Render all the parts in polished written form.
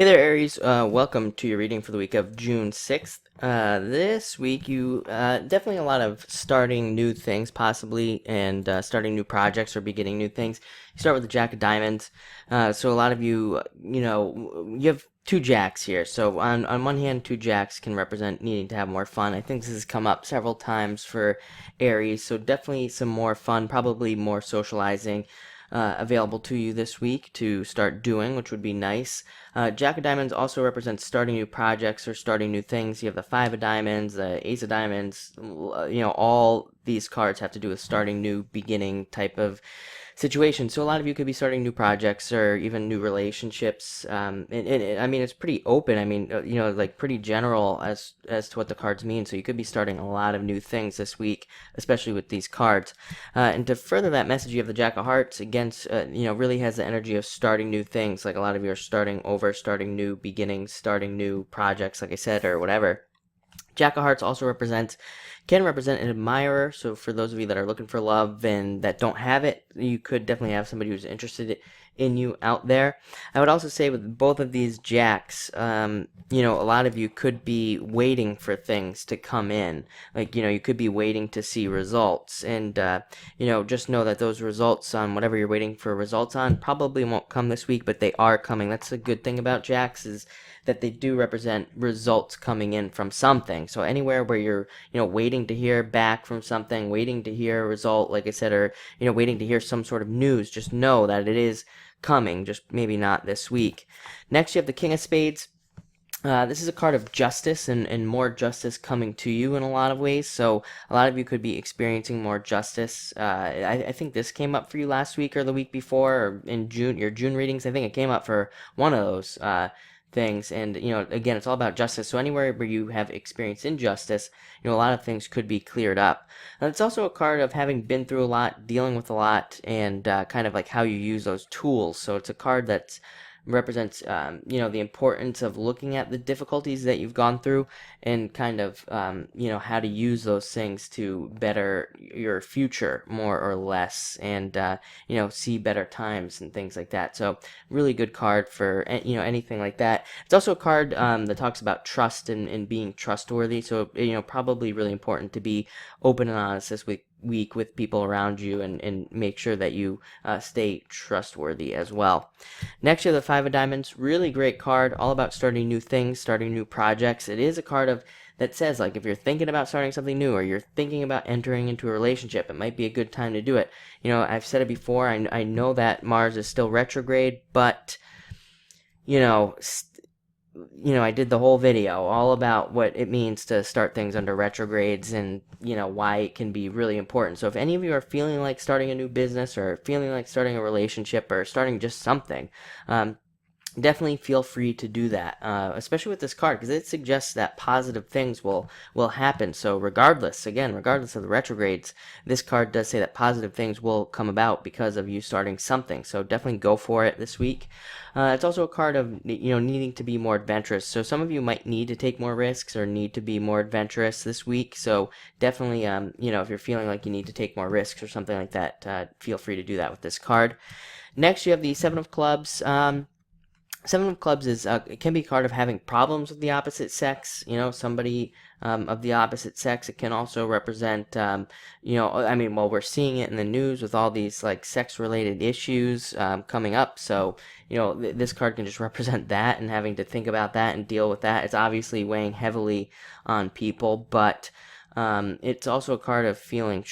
Hey there, Aries. Welcome to your reading for the week of June 6th. This week, you definitely a lot of starting new things, possibly, and starting new projects or beginning new things. You start with the Jack of Diamonds. So a lot of you, you have two jacks here. So on one hand, two jacks can represent needing to have more fun. I think this has come up several times for Aries. So definitely some more fun, probably more socializing. Available to you this week to start doing, which would be nice. Jack of Diamonds also represents starting new projects or starting new things. You have the Five of Diamonds, the Ace of Diamonds. All these cards have to do with starting new, beginning type of situation. So a lot of you could be starting new projects or even new relationships. I mean, it's pretty open. I mean, like pretty general as to what the cards mean. So you could be starting a lot of new things this week, especially with these cards. And to further that message, you have the Jack of Hearts against, really has the energy of starting new things. Like a lot of you are starting over, starting new beginnings, starting new projects, like I said, or whatever. Jack of Hearts also can represent an admirer. So for those of you that are looking for love and that don't have it, you could definitely have somebody who's interested in you out there. I would also say with both of these jacks, a lot of you could be waiting for things to come in. Like, you could be waiting to see results. And, just know that those results on whatever you're waiting for results on probably won't come this week, but they are coming. That's a good thing about jacks is that they do represent results coming in from something. So anywhere where you're, waiting to hear back from something, waiting to hear a result, like I said, or, waiting to hear some sort of news, just know that it is coming, just maybe not this week. Next, you have the King of Spades. This is a card of justice and more justice coming to you in a lot of ways. So a lot of you could be experiencing more justice. I think this came up for you last week or the week before or in June, your June readings. I think it came up for one of those things. And, again, it's all about justice. So anywhere where you have experienced injustice, a lot of things could be cleared up. And it's also a card of having been through a lot, dealing with a lot, and kind of like how you use those tools. So it's a card that's represents the importance of looking at the difficulties that you've gone through and kind of how to use those things to better your future more or less and see better times and things like that. So really good card for anything like that. It's also a card that talks about trust and being trustworthy. So probably really important to be open and honest this week with people around you and make sure that you stay trustworthy as well. Next, you have the Five of Diamonds. Really great card, all about starting new things, starting new projects. It is a card of that says, like, if you're thinking about starting something new or you're thinking about entering into a relationship, it might be a good time to do it. I've said it before. I know that Mars is still retrograde, but I did the whole video all about what it means to start things under retrogrades and, why it can be really important. So if any of you are feeling like starting a new business or feeling like starting a relationship or starting just something, definitely feel free to do that, especially with this card because it suggests that positive things will happen. So regardless of the retrogrades, this card does say that positive things will come about because of you starting something. So definitely go for it this week. It's also a card of needing to be more adventurous. So some of you might need to take more risks or need to be more adventurous this week. So definitely if you're feeling like you need to take more risks or something like that, feel free to do that with this card. Next, you have the Seven of Clubs. Seven of Clubs is it can be a card of having problems with the opposite sex. Somebody of the opposite sex. It can also represent, we're seeing it in the news with all these like sex-related issues coming up. So this card can just represent that and having to think about that and deal with that. It's obviously weighing heavily on people, but it's also a card of feeling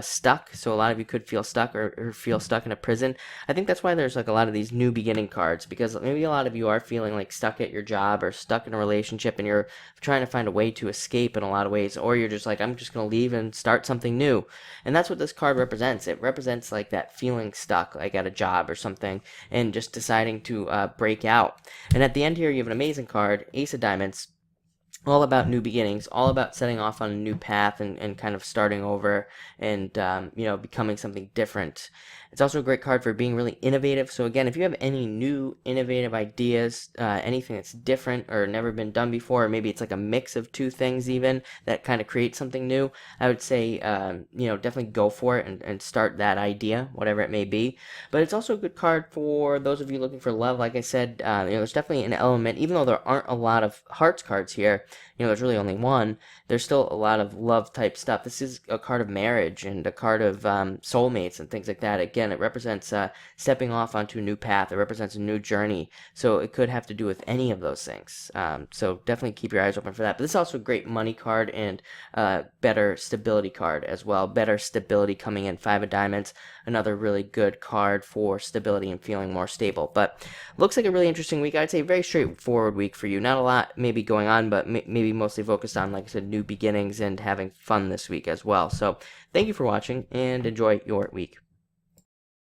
stuck. So a lot of you could feel stuck or feel stuck in a prison. I think that's why there's like a lot of these new beginning cards because maybe a lot of you are feeling like stuck at your job or stuck in a relationship and you're trying to find a way to escape in a lot of ways, or you're just like, I'm just going to leave and start something new. And that's what this card represents. It represents like that feeling stuck like at a job or something and just deciding to break out. And at the end here, you have an amazing card, Ace of Diamonds. all about new beginnings, all about setting off on a new path and kind of starting over and, becoming something different. It's also a great card for being really innovative. So again, if you have any new innovative ideas, anything that's different or never been done before, or maybe it's like a mix of two things even that kind of creates something new, I would say, definitely go for it and start that idea, whatever it may be. But it's also a good card for those of you looking for love. Like I said, there's definitely an element, even though there aren't a lot of hearts cards here, there's really only one, there's still a lot of love type stuff. This is a card of marriage and a card of soulmates and things like that. Again, it represents stepping off onto a new path. It represents a new journey. So it could have to do with any of those things. So definitely keep your eyes open for that. But this is also a great money card and better stability card as well. Better stability coming in. 5 of diamonds. Another really good card for stability and feeling more stable. But looks like a really interesting week. I'd say a very straightforward week for you. Not a lot maybe going on, but maybe mostly focused on, like I said, new beginnings and having fun this week as well. So thank you for watching and enjoy your week.